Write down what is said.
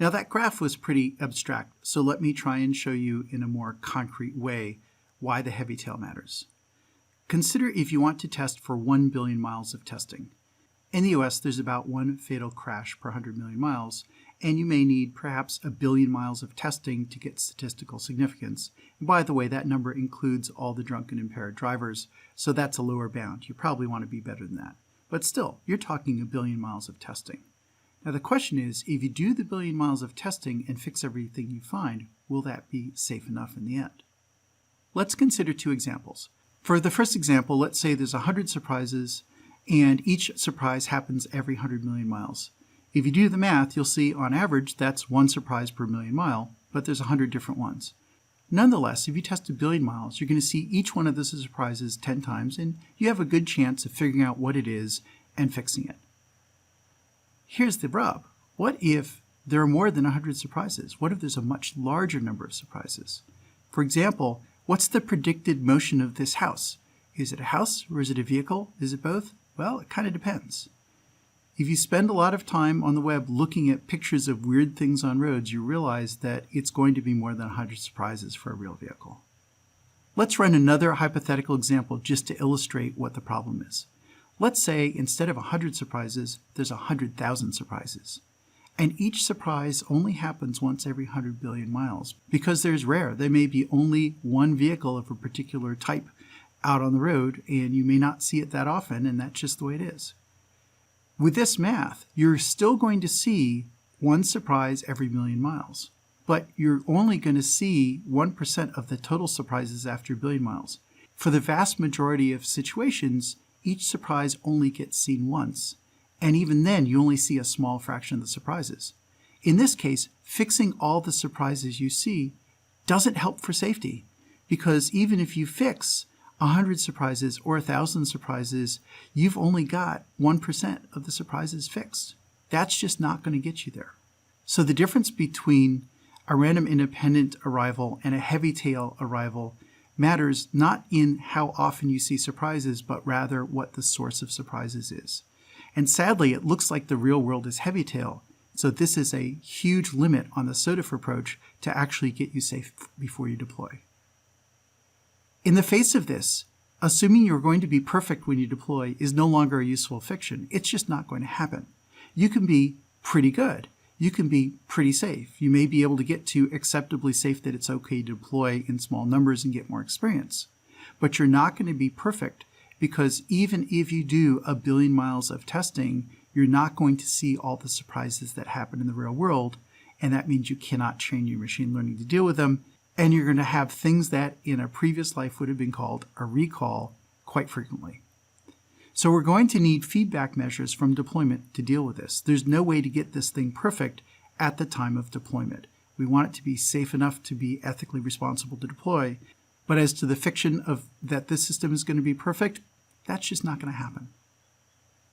Now that graph was pretty abstract, so let me try and show you in a more concrete way why the heavy tail matters. Consider if you want to test for 1 billion miles of testing. In the US, there's about one fatal crash per 100 million miles, and you may need perhaps 1 billion miles of testing to get statistical significance. And by the way, that number includes all the drunk and impaired drivers, so that's a lower bound. You probably want to be better than that. But still, you're talking 1 billion miles of testing. Now the question is, if you do the 1 billion miles of testing and fix everything you find, will that be safe enough in the end? Let's consider two examples. For the first example, let's say there's 100 surprises, and each surprise happens every 100 million miles. If you do the math, you'll see on average that's one surprise per million mile, but there's 100 different ones. Nonetheless, if you test 1 billion miles, you're going to see each one of those surprises 10 times, and you have a good chance of figuring out what it is and fixing it. Here's the rub. What if there are more than 100 surprises? What if there's a much larger number of surprises? For example, what's the predicted motion of this house? Is it a house or is it a vehicle? Is it both? Well, it kind of depends. If you spend a lot of time on the web looking at pictures of weird things on roads, you realize that it's going to be more than 100 surprises for a real vehicle. Let's run another hypothetical example just to illustrate what the problem is. Let's say instead of 100 surprises, there's 100,000 surprises. And each surprise only happens once every 100 billion miles. Because there's rare, there may be only one vehicle of a particular type out on the road, and you may not see it that often, and that's just the way it is. With this math, you're still going to see one surprise every million miles, but you're only going to see 1% of the total surprises after 1 billion miles. For the vast majority of situations, each surprise only gets seen once, and even then you only see a small fraction of the surprises. In this case, fixing all the surprises you see doesn't help for safety, because even if you fix 100 surprises or 1,000 surprises, you've only got 1% of the surprises fixed. That's just not going to get you there. So the difference between a random independent arrival and a heavy tail arrival matters not in how often you see surprises, but rather what the source of surprises is. And sadly, it looks like the real world is heavy tail. So this is a huge limit on the SOTF approach to actually get you safe before you deploy. In the face of this, assuming you're going to be perfect when you deploy is no longer a useful fiction. It's just not going to happen. You can be pretty good. You can be pretty safe. You may be able to get to acceptably safe that it's okay to deploy in small numbers and get more experience. But you're not going to be perfect, because even if you do 1 billion miles of testing, you're not going to see all the surprises that happen in the real world, and that means you cannot train your machine learning to deal with them, and you're going to have things that in a previous life would have been called a recall quite frequently. So we're going to need feedback measures from deployment to deal with this. There's no way to get this thing perfect at the time of deployment. We want it to be safe enough to be ethically responsible to deploy, but as to the fiction of that this system is going to be perfect, that's just not going to happen.